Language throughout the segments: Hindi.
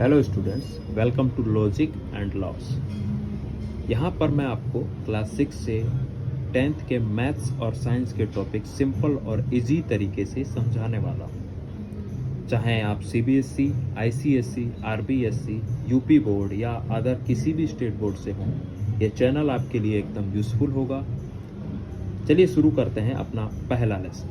Hello students, welcome to logic and loss. यहाँ पर मैं आपको क्लास 6 से 10th के मैथ्स और साइंस के टॉपिक सिंपल और इजी तरीके से समझाने वाला हूँ। चाहे आप CBSE, ICSE, RBSE, UP board या अदर किसी भी स्टेट बोर्ड से हों, ये चैनल आपके लिए एकदम यूज़फुल होगा। चलिए शुरू करते हैं अपना पहला लेसन।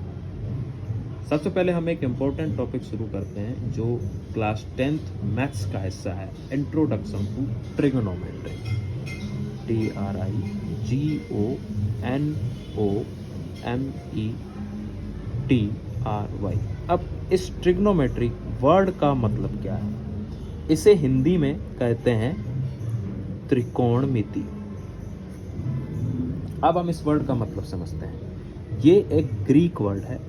सबसे पहले हम एक इम्पोर्टेंट टॉपिक शुरू करते हैं जो क्लास 10th मैथ्स का हिस्सा है, इंट्रोडक्शन टू ट्रिगोनोमेट्री। TRIGONOMETRY। अब इस ट्रिग्नोमेट्री वर्ड का मतलब क्या है? इसे हिंदी में कहते हैं त्रिकोणमिति। अब हम इस वर्ड का मतलब समझते हैं। ये एक ग्रीक वर्ड है।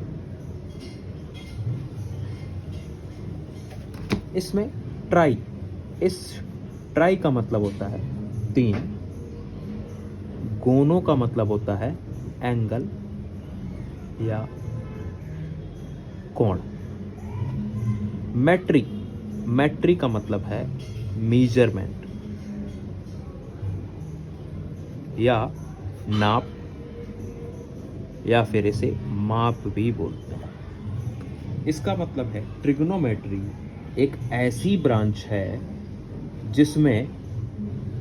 इसमें इस ट्राई का मतलब होता है 3, गोनो का मतलब होता है एंगल या कोण, मैट्री का मतलब है मेजरमेंट या नाप, या फिर इसे माप भी बोलते हैं। इसका मतलब है ट्रिग्नोमेट्री एक ऐसी ब्रांच है जिसमें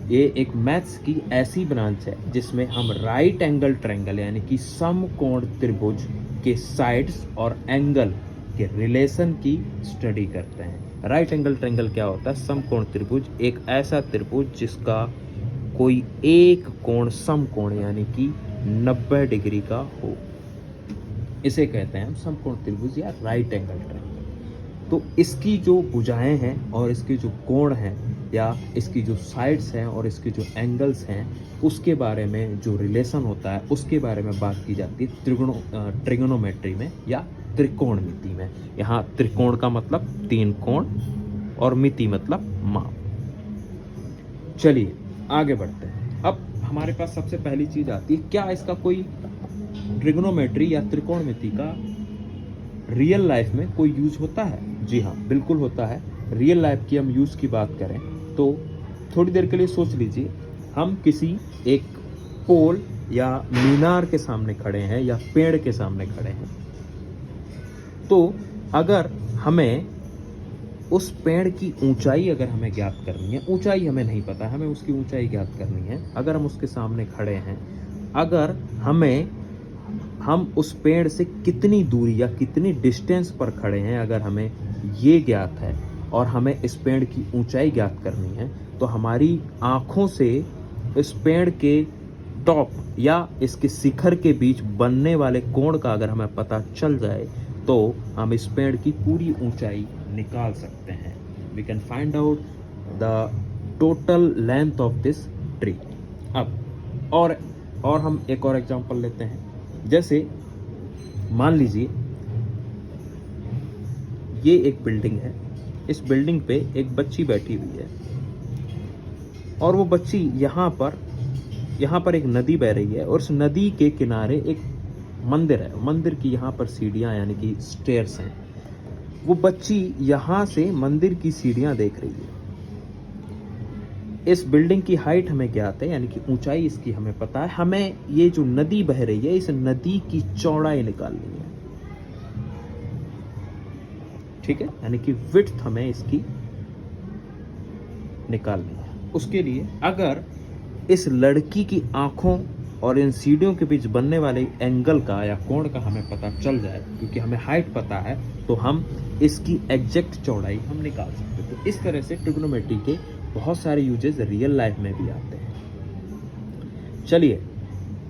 ये एक मैथ्स की ऐसी ब्रांच है जिसमें हम राइट एंगल ट्रायंगल यानी कि समकोण त्रिभुज के साइड्स और एंगल के रिलेशन की स्टडी करते हैं। राइट एंगल ट्रायंगल क्या होता है? समकोण त्रिभुज एक ऐसा त्रिभुज जिसका कोई एक कोण समकोण यानी कि 90 डिग्री का हो, इसे कहते हैं हम समकोण त्रिभुज या राइट एंगल ट्रायंगल। तो इसकी जो भुजाएं हैं और इसके जो कोण हैं या इसकी जो साइड्स हैं और इसके जो एंगल्स हैं, उसके बारे में जो रिलेशन होता है उसके बारे में बात की जाती है ट्रिगोनोमेट्री में या त्रिकोणमिति में। यहाँ त्रिकोण का मतलब 3 कोण और मिति मतलब माप। चलिए आगे बढ़ते हैं। अब हमारे पास सबसे पहली चीज आती है, क्या इसका कोई ट्रिगोनोमेट्री या त्रिकोणमिति का रियल लाइफ में कोई यूज होता है? जी हाँ, बिल्कुल होता है। रियल लाइफ की हम यूज की बात करें तो थोड़ी देर के लिए सोच लीजिए, हम किसी एक पोल या मीनार के सामने खड़े हैं या पेड़ के सामने खड़े हैं, तो अगर हमें उस पेड़ की ऊंचाई अगर हमें ज्ञात करनी है, ऊंचाई हमें नहीं पता, हमें उसकी ऊंचाई ज्ञात करनी है। अगर हम उसके सामने खड़े हैं, अगर हम उस पेड़ से कितनी दूरी या कितनी डिस्टेंस पर खड़े हैं, अगर हमें ये ज्ञात है और हमें इस पेड़ की ऊंचाई ज्ञात करनी है, तो हमारी आँखों से इस पेड़ के टॉप या इसके शिखर के बीच बनने वाले कोण का अगर हमें पता चल जाए तो हम इस पेड़ की पूरी ऊंचाई निकाल सकते हैं। We can find out the total length of this tree. अब और हम एक और एग्जांपल लेते हैं। जैसे मान लीजिए ये एक बिल्डिंग है, इस बिल्डिंग पे एक बच्ची बैठी हुई है और वो बच्ची यहाँ पर एक नदी बह रही है और उस नदी के किनारे एक मंदिर है। मंदिर की यहाँ पर सीढ़ियाँ यानी कि स्टेयर्स हैं। वो बच्ची यहाँ से मंदिर की सीढ़ियाँ देख रही है। इस बिल्डिंग की हाइट हमें ज्ञात है यानी कि ऊंचाई इसकी हमें पता है। हमें ये जो नदी बह रही है, इस नदी की चौड़ाई निकालनी है, ठीक है, यानी कि विड्थ हमें इसकी निकालनी है। उसके लिए अगर इस लड़की की आंखों और इन सीढ़ियों के बीच बनने वाले एंगल का या कोण का हमें पता चल जाए, क्योंकि हमें हाइट पता है, तो हम इसकी एग्जैक्ट चौड़ाई हम निकाल सकते हैं। तो इस तरह से ट्रिग्नोमेट्री के बहुत सारे यूजेस रियल लाइफ में भी आते हैं। चलिए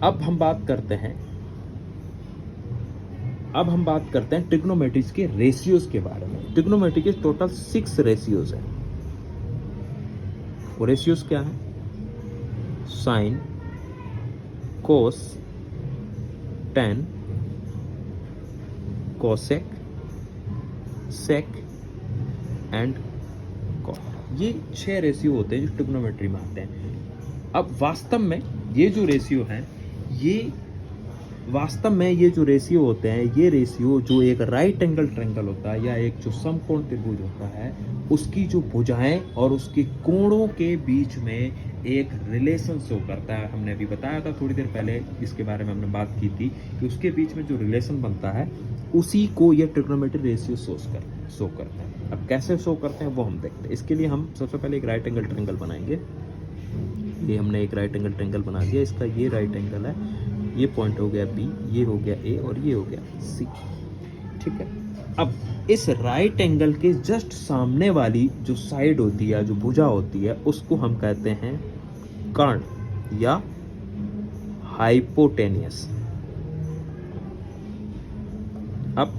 अब हम बात करते हैं ट्रिग्नोमेट्रीज के रेशियोज के बारे में। ट्रिग्नोमेट्री के टोटल 6 रेशियोज हैं। वो रेशियोज क्या है? Sine, cos, tan, cosec, sec and cot. ये 6 रेशियो होते हैं जो ट्रिग्नोमेट्री में आते हैं। अब वास्तव में ये जो रेशियो हैं, ये वास्तव में ये जो रेशियो होते हैं, ये रेशियो जो एक राइट एंगल ट्रायंगल होता है या एक जो समकोण त्रिभुज होता है, उसकी जो भुजाएं और उसके कोणों के बीच में एक रिलेशन शो करता है। हमने अभी बताया था थोड़ी देर पहले, इसके बारे में हमने बात की थी कि उसके बीच में जो रिलेशन बनता है उसी को ये ट्रिग्नोमेट्री रेशियो शो करते हैं। अब कैसे शो करते हैं वो हम देखते हैं। इसके लिए हम सबसे पहले एक राइट एंगल ट्रायंगल बनाएंगे। ये हमने एक राइट एंगल ट्रायंगल बना दिया। इसका ये राइट एंगल है, ये पॉइंट हो गया बी, ये हो गया ए और ये हो गया सी। ठीक है, अब इस राइट एंगल के जस्ट सामने वाली जो साइड होती है, जो भुजा होती है, उसको हम कहते हैं कर्ण या हाइपोटेनियस। अब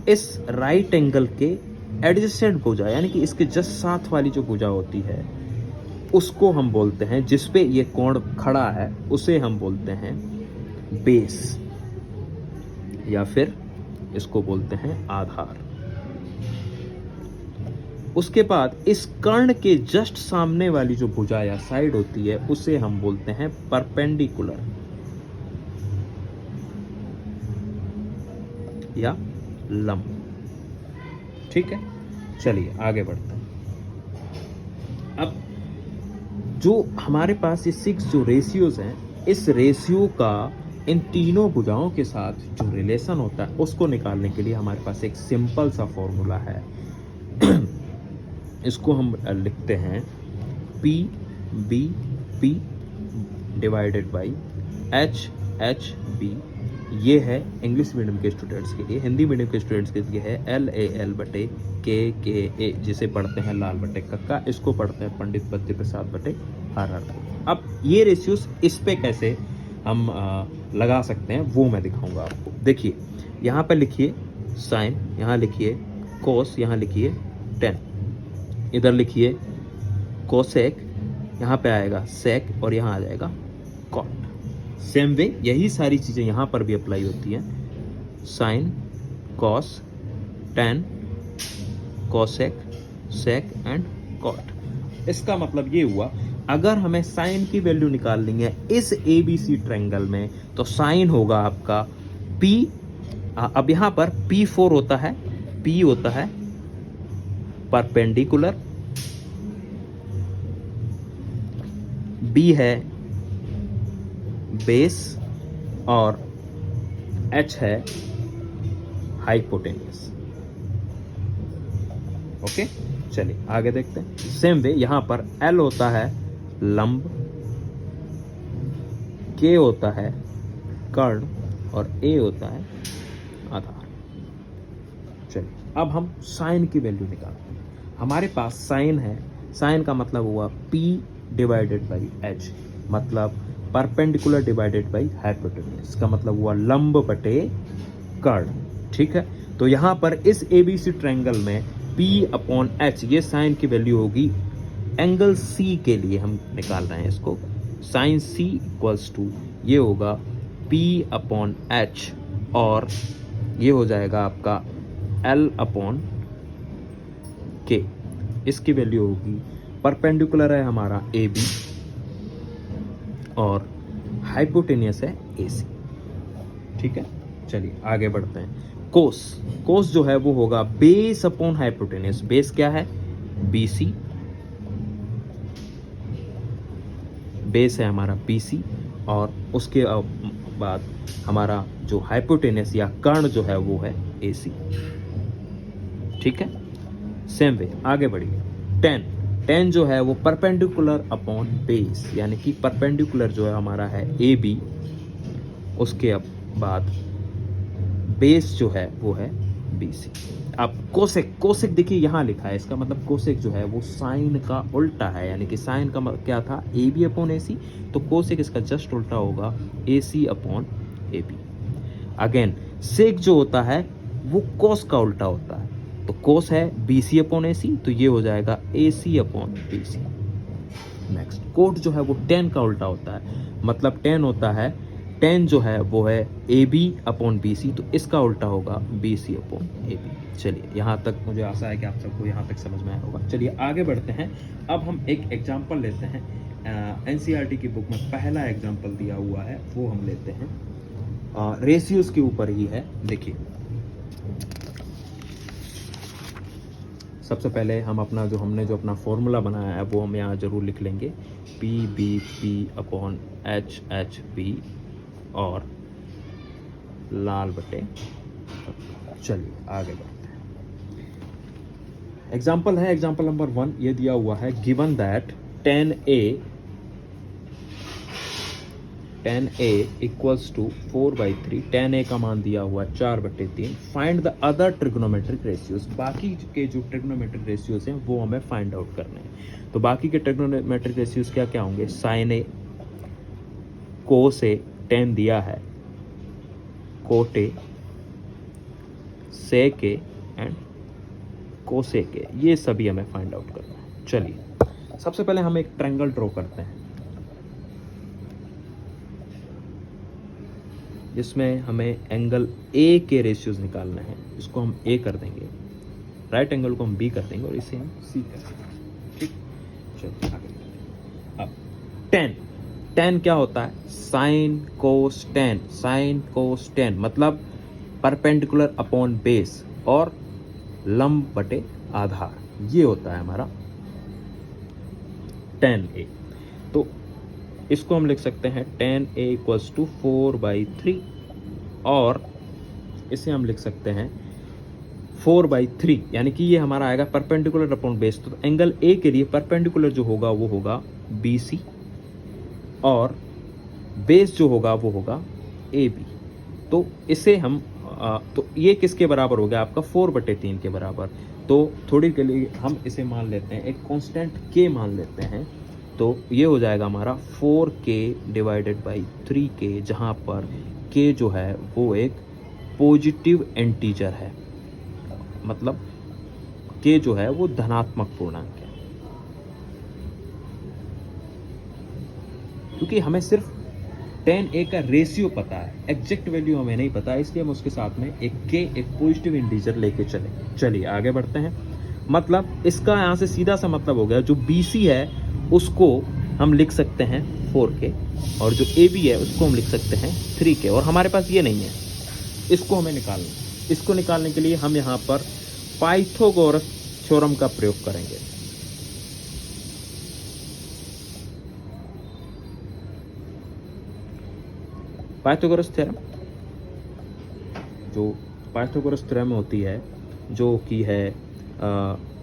इस राइट एंगल के एडजेसेंट भुजा यानी कि इसके जस्ट साथ वाली जो भुजा होती है उसको हम बोलते हैं, जिसपे ये कोण खड़ा है उसे हम बोलते हैं बेस, या फिर इसको बोलते हैं आधार। उसके बाद इस कर्ण के जस्ट सामने वाली जो भुजा या साइड होती है उसे हम बोलते हैं परपेंडिकुलर या लंब। ठीक है, चलिए आगे बढ़ते हैं। अब जो हमारे पास ये 6 जो रेशियोज हैं, इस रेशियो का इन तीनों भुजाओं के साथ जो रिलेशन होता है उसको निकालने के लिए हमारे पास एक सिंपल सा फॉर्मूला है। इसको हम लिखते हैं P B P divided by H H B. ये है इंग्लिश मीडियम के स्टूडेंट्स के लिए। हिंदी मीडियम के स्टूडेंट्स के लिए है एल ए एल बटे के ए, जिसे पढ़ते हैं लाल बटे कक्का। इसको पढ़ते हैं पंडित बद्री प्रसाद बटे हर हर। अब ये रेशियोस इस पे कैसे हम लगा सकते हैं वो मैं दिखाऊंगा आपको। देखिए, यहाँ पे लिखिए साइन, यहाँ लिखिए कोस, यहाँ लिखिए टेन, इधर लिखिए कोसेक, यहाँ पे आएगा सेक और यहाँ आ जाएगा कॉट। सेम वे यही सारी चीज़ें यहाँ पर भी अप्लाई होती हैं। Sine, cos, tan, cosec, sec and cot. इसका मतलब ये हुआ, अगर हमें साइन की वैल्यू निकालनी है इस ABC ट्रायंगल में तो साइन होगा आपका P। अब यहाँ पर P4 होता है, P होता है परपेंडिकुलर, B है बेस और H है हाइपोटेनियस। ओके, चलिए आगे देखते हैं। सेम वे यहाँ पर L होता है लंब, K होता है कर्ण और A होता है आधार। चलिए अब हम साइन की वैल्यू निकालते हैं। हमारे पास साइन है, साइन का मतलब हुआ P डिवाइडेड बाई H, मतलब परपेंडिकुलर डिवाइडेड बाई हाइपोटेनियस का मतलब हुआ लंब बटे कर्ण। ठीक है, तो यहाँ पर इस ABC ट्रायंगल में P अपॉन H ये साइन की वैल्यू होगी। एंगल C के लिए हम निकाल रहे हैं इसको, साइन C इक्वल्स टू ये होगा P अपॉन H और ये हो जाएगा आपका L अपॉन K। इसकी वैल्यू होगी, परपेंडिकुलर है हमारा AB और हाइपोटेनियस है AC। ठीक है, चलिए आगे बढ़ते हैं। कोस, कोस जो है वो होगा बेस अपॉन हाइपोटेनियस। बेस क्या है? BC, बेस है हमारा BC और उसके बाद हमारा जो हाइपोटेनियस या कर्ण जो है वो है AC। ठीक है, सेम वे आगे बढ़िए। टेन, टेन जो है वो परपेंडिकुलर अपॉन बेस, यानी कि परपेंडिकुलर जो है हमारा है AB, उसके बाद बेस जो है वो है BC। अब कोसेक, कोसेक देखिए यहाँ लिखा है, इसका मतलब कोसेक जो है वो साइन का उल्टा है, यानी कि साइन का क्या था AB अपॉन AC, तो कोसेक इसका जस्ट उल्टा होगा AC अपॉन AB। अगेन सेक जो होता है वो कोस का उल्टा होता है, तो कोस है BC अपॉन AC, तो ये हो जाएगा AC upon BC। Next cot जो है वो टेन का उल्टा होता है, मतलब टेन होता है, टेन जो है वो है AB अपॉन BC, तो इसका उल्टा होगा BC अपॉन AB। चलिए यहाँ तक मुझे आशा है कि आप सबको यहाँ तक समझ में आया होगा। चलिए आगे बढ़ते हैं। अब हम एक एग्जांपल लेते हैं। NCERT की बुक में पहला एग्जांपल दिया हुआ है, वो हम लेते हैं। रेशियोज के ऊपर ही है। देखिए, सबसे पहले हम अपना जो अपना फॉर्मूला बनाया है वो हम यहाँ जरूर लिख लेंगे, PBP/HHB और लाल बटे। चलिए आगे बढ़ते हैं। एग्जाम्पल है, एग्जाम्पल नंबर 1 ये दिया हुआ है, given that 10A equals to 4/3। 10A का मान दिया हुआ 4/3। Find the other trigonometric ratios. बाकी के जो ट्रिग्नोमेट्रिक रेशियोज हैं वो हमें फाइंड आउट करने हैं। तो बाकी के ट्रिग्नोमेट्रिक रेशियोज क्या क्या होंगे? साइन ए, कोस ए, 10 दिया है, cot A, sec A and cosec A, ये सभी हमें फाइंड आउट करना है। चलिए सबसे पहले हम एक ट्रायंगल ड्रॉ करते हैं जिसमें हमें एंगल ए के रेशियोज निकालना है। इसको हम ए कर देंगे, राइट एंगल को हम बी कर देंगे और इसे हम सी कर देंगे। ठीक, चलिए आगे। अब 10 क्या होता है? साइन कोस 10। साइन कोस 10 मतलब परपेंडिकुलर अपॉन बेस और लंब बटे आधार, ये होता है हमारा 10A। तो इसको हम लिख सकते हैं 10A इक्वल्स टू 4/3 और इसे हम लिख सकते हैं 4/3, यानी कि ये हमारा आएगा परपेंडिकुलर अपॉन बेस। तो एंगल ए के लिए परपेंडिकुलर जो होगा वो होगा BC और बेस जो होगा वो होगा AB। तो इसे हम तो ये किसके बराबर हो गया? आपका 4/3 के बराबर। तो थोड़ी के लिए हम इसे मान लेते हैं, एक कांस्टेंट K मान लेते हैं। तो ये हो जाएगा हमारा 4K डिवाइडेड बाई 3K, जहाँ पर K जो है वो एक पॉजिटिव इंटीजर है, मतलब K जो है वो धनात्मक पूर्णांक है। क्योंकि हमें सिर्फ 10A का रेशियो पता है, एग्जैक्ट वैल्यू हमें नहीं पता, इसलिए हम उसके साथ में एक K, एक पॉजिटिव इंटीजर लेके चले। चलिए आगे बढ़ते हैं। मतलब इसका यहाँ से सीधा सा मतलब हो गया, जो BC है उसको हम लिख सकते हैं 4K और जो AB है उसको हम लिख सकते हैं 3K, और हमारे पास ये नहीं है, इसको हमें निकालना है। इसको निकालने के लिए हम यहाँ पर पाइथागोरस थ्योरम का प्रयोग करेंगे। पाइथागोरस थ्योरम, जो पाइथागोरस थ्योरम होती है, जो कि है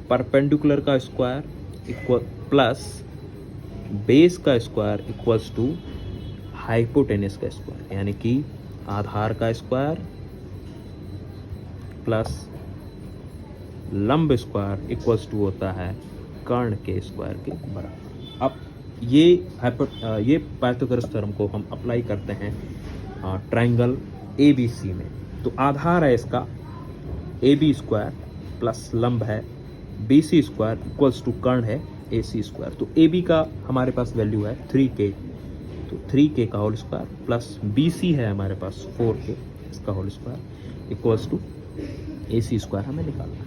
परपेंडिकुलर का स्क्वायर इक्वल प्लस बेस का स्क्वायर इक्वल्स टू हाइपोटेनस का स्क्वायर, यानी कि आधार का स्क्वायर प्लस लंब स्क्वायर इक्वल्स टू होता है कर्ण के स्क्वायर के बराबर। अब ये पाइथागोरस थ्योरम को हम अप्लाई करते हैं ट्रायंगल ABC में। तो आधार है इसका AB स्क्वायर प्लस लंब है BC स्क्वायर इक्वल्स टू कर्ण है AC स्क्वायर। तो AB का हमारे पास वैल्यू है 3K, तो 3K का होल स्क्वायर प्लस BC है हमारे पास 4K, इसका whole square equals to AC square हमें निकालना है।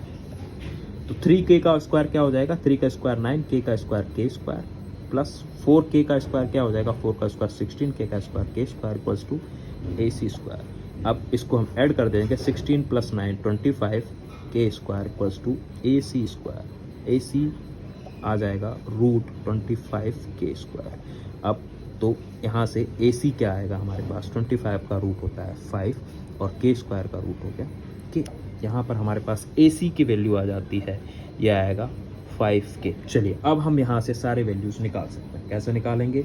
तो 3K का स्क्वायर क्या हो जाएगा? 3 का स्क्वायर 9, K का square K square plus 4K का स्क्वायर क्या हो जाएगा? 4 का स्क्वायर 16, K का square K square equals to AC square. अब इसको हम ऐड कर देंगे, 16 plus 9 25, K square equals to AC square. AC आ जाएगा √25K स्क्वायर। अब तो यहाँ से AC क्या आएगा हमारे पास? 25 का रूट होता है 5 और K स्क्वायर का रूट हो गया K। यहाँ पर हमारे पास AC की वैल्यू आ जाती है, यह आएगा 5K। चलिए अब हम यहाँ से सारे वैल्यूज निकाल सकते हैं। कैसे निकालेंगे?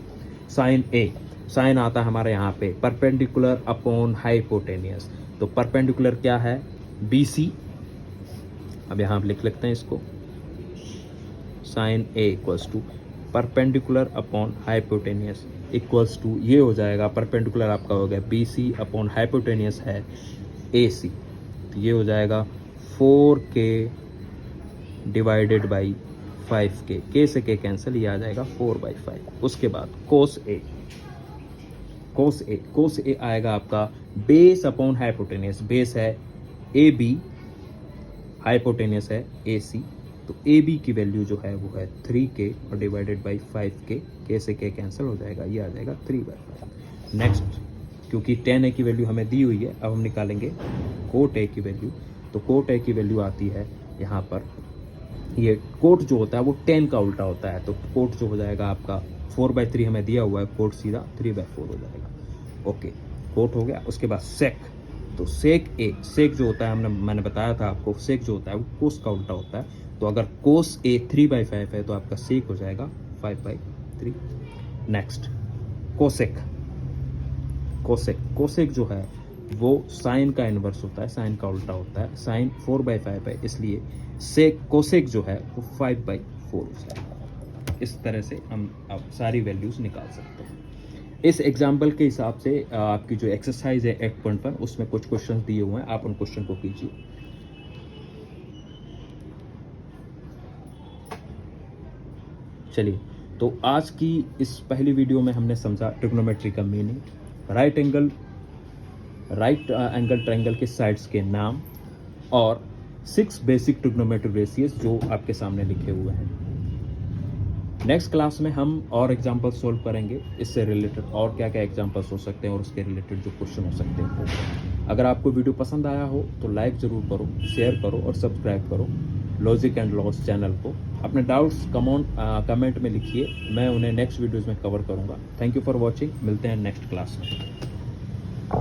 साइन A, साइन आता है हमारे यहाँ पे परपेंडिकुलर अपॉन हाइपोटेनियस। तो परपेंडिकुलर क्या है? BC। अब यहाँ लिख लेते हैं इसको, sine A equals to perpendicular upon hypotenuse equals to, ये हो जाएगा परपेंडिकुलर आपका हो गया BC अपॉन हाइपोटेनियस है AC। तो ये हो जाएगा 4K divided by 5K, K से K कैंसिल, ये आ जाएगा 4/5। उसके बाद कोस A आएगा आपका बेस अपॉन हाइपोटेनियस। बेस है AB, हाइपोटेनियस है AC। तो AB की वैल्यू जो है वो है 3K और डिवाइडेड बाई 5K, K से K कैंसिल हो जाएगा, ये आ जाएगा 3/5। नेक्स्ट क्योंकि tan a की वैल्यू हमें दी हुई है। अब हम निकालेंगे कोट a की वैल्यू। तो कोट a की वैल्यू आती है यहाँ पर, ये कोट जो होता है वो tan का उल्टा होता है, तो कोट जो हो जाएगा आपका 4/3 हमें दिया हुआ है, कोट सीधा 3/4 हो जाएगा। ओके, कोट हो गया। उसके बाद सेक, तो सेक ए, सेक जो होता है मैंने बताया था आपको, सेक जो होता है वो कोस का उल्टा होता है। तो अगर कोस ए 3/5 है तो आपका सेक हो जाएगा 5/3। नेक्स्ट कोसेक, कोसेक, कोसेक जो है वो साइन का इन्वर्स होता है, साइन का उल्टा होता है। साइन 4/5 है, इसलिए सेक, कोसेक जो है वो 5/4 हो जाएगा। इस तरह से हम अब सारी वैल्यूज निकाल सकते हैं। इस एग्जाम्पल के हिसाब से आपकी जो एक्सरसाइज है 8.1 उसमें कुछ क्वेश्चन दिए हुए हैं, आप उन क्वेश्चन को कीजिए। चलिए, तो आज की इस पहली वीडियो में हमने समझा ट्रिग्नोमेट्री का मीनिंग, राइट एंगल ट्रायंगल के साइड्स के नाम और 6 बेसिक ट्रिग्नोमेट्रिक रेशियोज जो आपके सामने लिखे हुए हैं। नेक्स्ट क्लास में हम और एग्जाम्पल सोल्व करेंगे, इससे रिलेटेड और क्या क्या एग्जाम्पल्स हो सकते हैं और उसके रिलेटेड जो क्वेश्चन हो सकते हैं। अगर आपको वीडियो पसंद आया हो तो लाइक ज़रूर करो, शेयर करो और सब्सक्राइब करो लॉजिक एंड लॉस चैनल को। अपने डाउट्स कमेंट में लिखिए, मैं उन्हें नेक्स्ट वीडियोज़ में कवर करूँगा। थैंक यू फॉर वॉचिंग, मिलते हैं नेक्स्ट क्लास में।